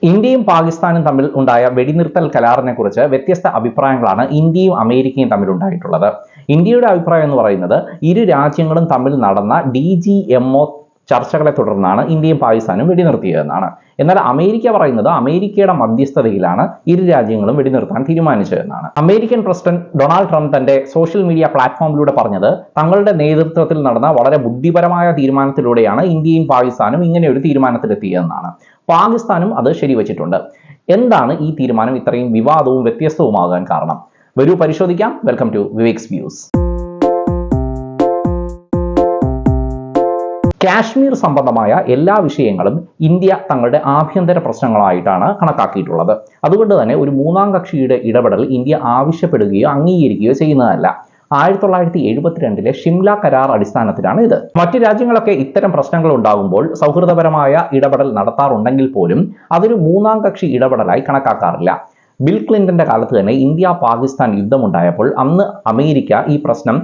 ഇന്ത്യയും പാകിസ്ഥാനും തമ്മിൽ ഉണ്ടായ വെടിനിർത്തൽ കരാറിനെ കുറിച്ച് വ്യത്യസ്ത അഭിപ്രായങ്ങളാണ് ഇന്ത്യയും അമേരിക്കയും തമ്മിൽ ഉണ്ടായിട്ടുള്ളത്. ഇന്ത്യയുടെ അഭിപ്രായം എന്ന് പറയുന്നത് ഇരു രാജ്യങ്ങളും തമ്മിൽ നടന്ന DGMO ചർച്ചകളെ തുടർന്നാണ് ഇന്ത്യയും പാകിസ്ഥാനും വെടിനിർത്തിയതെന്നാണ്. എന്നാൽ അമേരിക്ക പറയുന്നത് അമേരിക്കയുടെ മധ്യസ്ഥതയിലാണ് ഇരു രാജ്യങ്ങളും വെടിനിർത്താൻ തീരുമാനിച്ചതെന്നാണ്. അമേരിക്കൻ പ്രസിഡന്റ് ഡൊണാൾഡ് ട്രംപ് തന്റെ സോഷ്യൽ മീഡിയ പ്ലാറ്റ്ഫോമിലൂടെ പറഞ്ഞത് തങ്ങളുടെ നേതൃത്വത്തിൽ നടന്ന വളരെ ബുദ്ധിപരമായ തീരുമാനത്തിലൂടെയാണ് ഇന്ത്യയും പാകിസ്ഥാനും ഇങ്ങനെ ഒരു തീരുമാനത്തിലെത്തിയതെന്നാണ്. പാകിസ്ഥാനും അത് ശരിവച്ചിട്ടുണ്ട്. എന്താണ് ഈ തീരുമാനം ഇത്രയും വിവാദവും വ്യത്യസ്തവുമാകാൻ കാരണം? വരൂ പരിശോധിക്കാം. Welcome to Vivek's views. Kashmir സംബന്ധമായ എല്ലാ വിഷയങ്ങളും ഇന്ത്യ തങ്ങളുടെ ആഭ്യന്തര പ്രശ്നങ്ങളായിട്ടാണ് കണക്കാക്കിയിട്ടുള്ളത്. അതുകൊണ്ട് തന്നെ ഒരു മൂന്നാം കക്ഷിയുടെ ഇടപെടൽ ഇന്ത്യ ആവശ്യപ്പെടുകയോ അംഗീകരിക്കുകയോ ചെയ്യുന്നതല്ല. 1972 ഷിംല കരാർ അടിസ്ഥാനത്തിലാണ് ഇത്. മറ്റു രാജ്യങ്ങളൊക്കെ ഇത്തരം പ്രശ്നങ്ങൾ ഉണ്ടാകുമ്പോൾ സൗഹൃദപരമായ ഇടപെടൽ നടത്താറുണ്ടെങ്കിൽ പോലും അതൊരു മൂന്നാം കക്ഷി ഇടപെടലായി കണക്കാക്കാറില്ല. ബിൽ ക്ലിന്റന്റെ കാലത്ത് തന്നെ ഇന്ത്യ പാകിസ്ഥാൻ യുദ്ധമുണ്ടായപ്പോൾ അന്ന് അമേരിക്ക ഈ പ്രശ്നം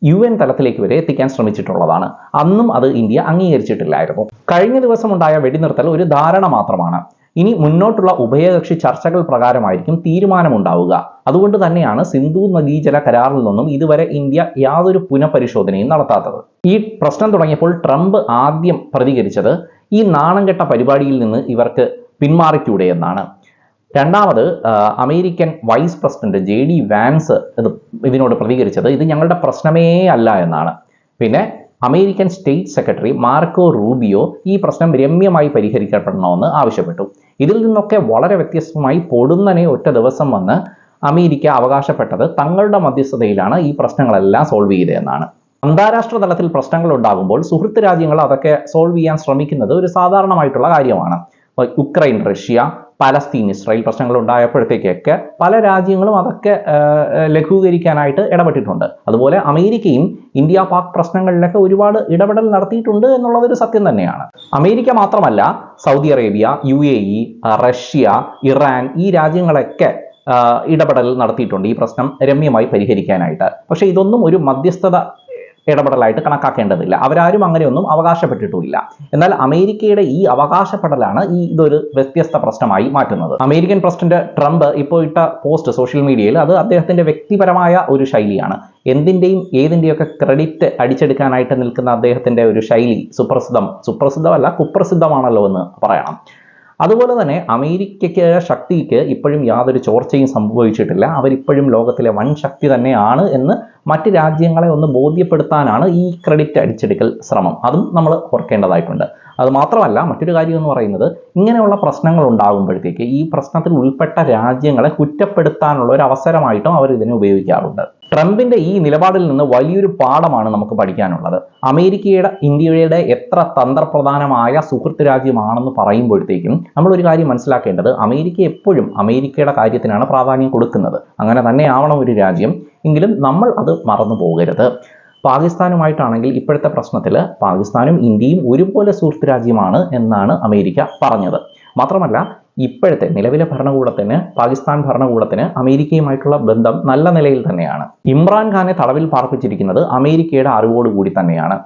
UN തലത്തിലേക്ക് വരെ എത്തിക്കാൻ ശ്രമിച്ചിട്ടുള്ളതാണ്. അന്നും അത് ഇന്ത്യ അംഗീകരിച്ചിട്ടില്ലായിരുന്നു. കഴിഞ്ഞ ദിവസം ഉണ്ടായ വെടിനിർത്തൽ ഒരു ധാരണ മാത്രമാണ്. ഇനി മുന്നോട്ടുള്ള ഉഭയകക്ഷി ചർച്ചകൾ പ്രകാരമായിരിക്കും തീരുമാനമുണ്ടാവുക. അതുകൊണ്ട് തന്നെയാണ് സിന്ധു നദീജല കരാറിൽ നിന്നും ഇതുവരെ ഇന്ത്യ യാതൊരു പുനഃപരിശോധനയും നടത്താത്തത്. ഈ പ്രശ്നം തുടങ്ങിയപ്പോൾ ട്രംപ് ആദ്യം പ്രതികരിച്ചത് ഈ നാണംകെട്ട പരിപാടിയിൽ നിന്ന് ഇവർക്ക് പിന്മാറിക്കൂടെ എന്നാണ്. രണ്ടാമത് American vice president JD Vance ഇതിനോട് പ്രതികരിച്ചത് ഇത് ഞങ്ങളുടെ പ്രശ്നമേ അല്ല എന്നാണ്. പിന്നെ American state secretary Marco Rubio ഈ പ്രശ്നം രമ്യമായി പരിഹരിക്കപ്പെടണമെന്ന് ആവശ്യപ്പെട്ടു. ഇതിൽ നിന്നൊക്കെ വളരെ വ്യത്യസ്തമായി പൊടുന്നനെ ഒറ്റ ദിവസം വന്ന് അമേരിക്ക അവകാശപ്പെട്ടത് തങ്ങളുടെ മധ്യസ്ഥതയിലാണ് ഈ പ്രശ്നങ്ങളെല്ലാം സോൾവ് ചെയ്തതെന്നാണ്. അന്താരാഷ്ട്ര തലത്തിൽ പ്രശ്നങ്ങൾ ഉണ്ടാകുമ്പോൾ സുഹൃത്ത് രാജ്യങ്ങൾ അതൊക്കെ സോൾവ് ചെയ്യാൻ ശ്രമിക്കുന്നത് ഒരു സാധാരണമായിട്ടുള്ള കാര്യമാണ്. യുക്രൈൻ, റഷ്യ, പലസ്തീൻ, ഇസ്രായേൽ പ്രശ്നങ്ങൾ ഉണ്ടായപ്പോഴത്തേക്കൊക്കെ പല രാജ്യങ്ങളും അതൊക്കെ ലഘൂകരിക്കാനായിട്ട് ഇടപെട്ടിട്ടുണ്ട്. അതുപോലെ അമേരിക്കയും ഇന്ത്യ പാക് പ്രശ്നങ്ങളിലൊക്കെ ഒരുപാട് ഇടപെടൽ നടത്തിയിട്ടുണ്ട് എന്നുള്ളതൊരു സത്യം തന്നെയാണ്. അമേരിക്ക മാത്രമല്ല, Saudi Arabia, UAE, Russia, Iran ഈ രാജ്യങ്ങളൊക്കെ ഇടപെടൽ നടത്തിയിട്ടുണ്ട് ഈ പ്രശ്നം രമ്യമായി പരിഹരിക്കാനായിട്ട്. പക്ഷെ ഇതൊന്നും ഒരു മധ്യസ്ഥത ഇടപെടലായിട്ട് കണക്കാക്കേണ്ടതില്ല. അവരാരും അങ്ങനെയൊന്നും അവകാശപ്പെട്ടിട്ടുമില്ല. എന്നാൽ അമേരിക്കയുടെ ഈ അവകാശപ്പെടലാണ് ഇതൊരു വ്യത്യസ്ത പ്രശ്നമായി മാറ്റുന്നത്. അമേരിക്കൻ പ്രസിഡന്റ് ട്രംപ് ഇപ്പോൾ ഇട്ട പോസ്റ്റ് സോഷ്യൽ മീഡിയയിൽ അത് അദ്ദേഹത്തിന്റെ വ്യക്തിപരമായ ഒരു ശൈലിയാണ്. എന്തിൻ്റെയും ഏതിൻ്റെയൊക്കെ ക്രെഡിറ്റ് അടിച്ചെടുക്കാനായിട്ട് നിൽക്കുന്ന അദ്ദേഹത്തിന്റെ ഒരു ശൈലി സുപ്രസിദ്ധമല്ല കുപ്രസിദ്ധമാണല്ലോ എന്ന് പറയണം. അതുപോലെ തന്നെ അമേരിക്കയ്ക്ക് ശക്തിക്ക് ഇപ്പോഴും യാതൊരു ചോർച്ചയും സംഭവിച്ചിട്ടില്ല. അവരിപ്പോഴും ലോകത്തിലെ വൻ ശക്തി തന്നെയാണ് എന്ന് മറ്റ് രാജ്യങ്ങളെ ഒന്ന് ബോധ്യപ്പെടുത്താനാണ് ഈ ക്രെഡിറ്റ് അടിച്ചെടുക്കൽ ശ്രമം. അതും നമ്മൾ ഓർക്കേണ്ടതായിട്ടുണ്ട്. അതുമാത്രമല്ല, മറ്റൊരു കാര്യം എന്ന് പറയുന്നത് ഇങ്ങനെയുള്ള പ്രശ്നങ്ങൾ ഉണ്ടാകുമ്പോഴത്തേക്ക് ഈ പ്രശ്നത്തിൽ ഉൾപ്പെട്ട രാജ്യങ്ങളെ കുറ്റപ്പെടുത്താനുള്ള ഒരു അവസരമായിട്ടും അവർ ഇതിനെ ഉപയോഗിക്കാറുണ്ട്. ട്രംപിന്റെ ഈ നിലപാടിൽ നിന്ന് വലിയൊരു പാഠമാണ് നമുക്ക് പഠിക്കാനുള്ളത്. ഇന്ത്യയുടെ എത്ര തന്ത്രപ്രധാനമായ സുഹൃത്ത് രാജ്യമാണെന്ന് പറയുമ്പോഴത്തേക്കും നമ്മളൊരു കാര്യം മനസ്സിലാക്കേണ്ടത് അമേരിക്ക എപ്പോഴും അമേരിക്കയുടെ കാര്യത്തിനാണ് പ്രാധാന്യം കൊടുക്കുന്നത്. അങ്ങനെ തന്നെ ആവണം ഒരു രാജ്യം. എങ്കിലും നമ്മൾ അത് മറന്നു പോകരുത്. പാകിസ്ഥാനുമായിട്ടാണെങ്കിൽ ഇപ്പോഴത്തെ പ്രശ്നത്തിൽ പാകിസ്ഥാനും ഇന്ത്യയും ഒരുപോലെ സുഹൃത്ത് രാജ്യമാണ് എന്നാണ് അമേരിക്ക പറഞ്ഞത്. മാത്രമല്ല, ഇപ്പോഴത്തെ നിലവിലെ പാകിസ്ഥാൻ ഭരണകൂടത്തിന് അമേരിക്കയുമായിട്ടുള്ള ബന്ധം നല്ല നിലയിൽ തന്നെയാണ്. ഇമ്രാൻഖാനെ തടവിൽ പാർപ്പിച്ചിരിക്കുന്നത് അമേരിക്കയുടെ അറിവോടുകൂടി തന്നെയാണ്.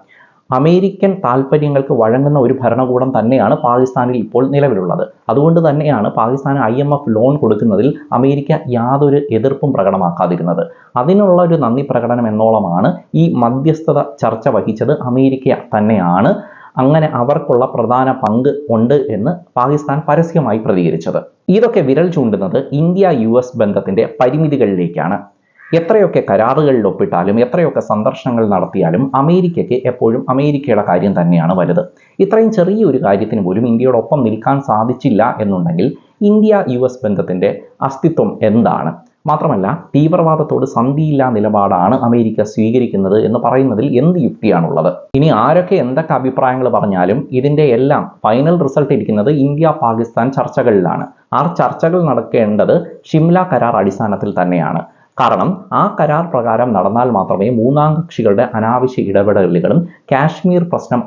അമേരിക്കൻ താല്പര്യങ്ങൾക്ക് വഴങ്ങുന്ന ഒരു ഭരണകൂടം തന്നെയാണ് പാകിസ്ഥാനിൽ ഇപ്പോൾ നിലവിലുള്ളത്. അതുകൊണ്ട് തന്നെയാണ് പാകിസ്ഥാന് IMF ലോൺ കൊടുക്കുന്നതിൽ അമേരിക്ക യാതൊരു എതിർപ്പും പ്രകടമാക്കാതിരുന്നത്. അതിനുള്ള ഒരു നന്ദി പ്രകടനം എന്നോളമാണ് ഈ മധ്യസ്ഥത ചർച്ച വഹിച്ചത് അമേരിക്ക തന്നെയാണ്. അങ്ങനെ അവർക്കുള്ള പ്രധാന പങ്ക് ഉണ്ട് എന്ന് പാകിസ്ഥാൻ പരസ്യമായി പ്രതികരിച്ചത്. ഇതൊക്കെ വിരൽ ചൂണ്ടുന്നത് India-US ബന്ധത്തിന്റെ പരിമിതികളിലേക്കാണ്. എത്രയൊക്കെ കരാറുകളിൽ ഒപ്പിട്ടാലും എത്രയൊക്കെ സന്ദർശനങ്ങൾ നടത്തിയാലും അമേരിക്കയ്ക്ക് എപ്പോഴും അമേരിക്കയുടെ കാര്യം തന്നെയാണ് വലുത്. ഇത്രയും ചെറിയൊരു കാര്യത്തിന് പോലും ഇന്ത്യയോടൊപ്പം നിൽക്കാൻ സാധിച്ചില്ല എന്നുണ്ടെങ്കിൽ India-US ബന്ധത്തിന്റെ അസ്തിത്വം എന്താണ്? മാത്രമല്ല, തീവ്രവാദത്തോട് സന്ധിയില്ലാ നിലപാടാണ് അമേരിക്ക സ്വീകരിക്കുന്നത് എന്ന് പറയുന്നതിൽ എന്ത് യുക്തിയാണുള്ളത്? ഇനി ആരൊക്കെ എന്തൊക്കെ അഭിപ്രായങ്ങൾ പറഞ്ഞാലും ഇതിന്റെ എല്ലാം ഫൈനൽ റിസൾട്ട് ഇരിക്കുന്നത് India-Pakistan ചർച്ചകളിലാണ്. ആ ചർച്ചകൾ നടക്കേണ്ടത് ഷിംല കരാർ അടിസ്ഥാനത്തിൽ തന്നെയാണ്. കാരണം ആ കരാർ പ്രകാരം നടന്നാൽ മാത്രമേ മൂന്നാം കക്ഷികളുടെ അനാവശ്യ ഇടപെടലുകളും കാശ്മീർ പ്രശ്നം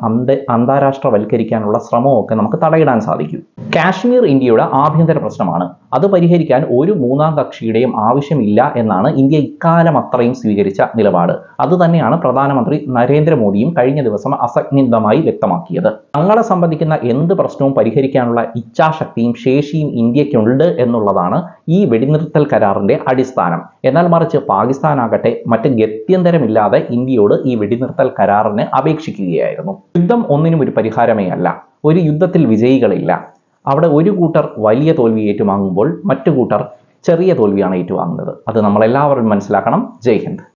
അന്താരാഷ്ട്രവൽക്കരിക്കാനുള്ള ശ്രമവും ഒക്കെ നമുക്ക് തടയിടാൻ സാധിക്കൂ. കാശ്മീർ ഇന്ത്യയുടെ ആഭ്യന്തര പ്രശ്നമാണ്. അത് പരിഹരിക്കാൻ ഒരു മൂന്നാം കക്ഷിയുടെയും ആവശ്യമില്ല എന്നാണ് ഇന്ത്യ ഇക്കാലം അത്രയും സ്വീകരിച്ച നിലപാട്. അതുതന്നെയാണ് പ്രധാനമന്ത്രി നരേന്ദ്രമോദിയും കഴിഞ്ഞ ദിവസം അസന്നിഗ്ധമായി വ്യക്തമാക്കിയത്. തങ്ങളെ സംബന്ധിക്കുന്ന എന്ത് പ്രശ്നവും പരിഹരിക്കാനുള്ള ഇച്ഛാശക്തിയും ശേഷിയും ഇന്ത്യക്കുണ്ട് എന്നുള്ളതാണ് ഈ വെടിനിർത്തൽ കരാറിന്റെ അടിസ്ഥാനം. എന്നാൽ മറിച്ച് പാകിസ്ഥാനാകട്ടെ മറ്റ് ഗത്യന്തരമില്ലാതെ ഇന്ത്യയോട് ഈ വെടിനിർത്തൽ കരാറിന് അപേക്ഷിക്കുകയായിരുന്നു. യുദ്ധം ഒന്നിനും ഒരു പരിഹാരമേ അല്ല. ഒരു യുദ്ധത്തിൽ വിജയികളില്ല. അവിടെ ഒരു കൂട്ടർ വലിയ തോൽവി ഏറ്റുവാങ്ങുമ്പോൾ മറ്റു കൂട്ടർ ചെറിയ തോൽവിയാണ് ഏറ്റുവാങ്ങുന്നത്. അത് നമ്മളെല്ലാവരും മനസ്സിലാക്കണം. ജയ് ഹിന്ദ്.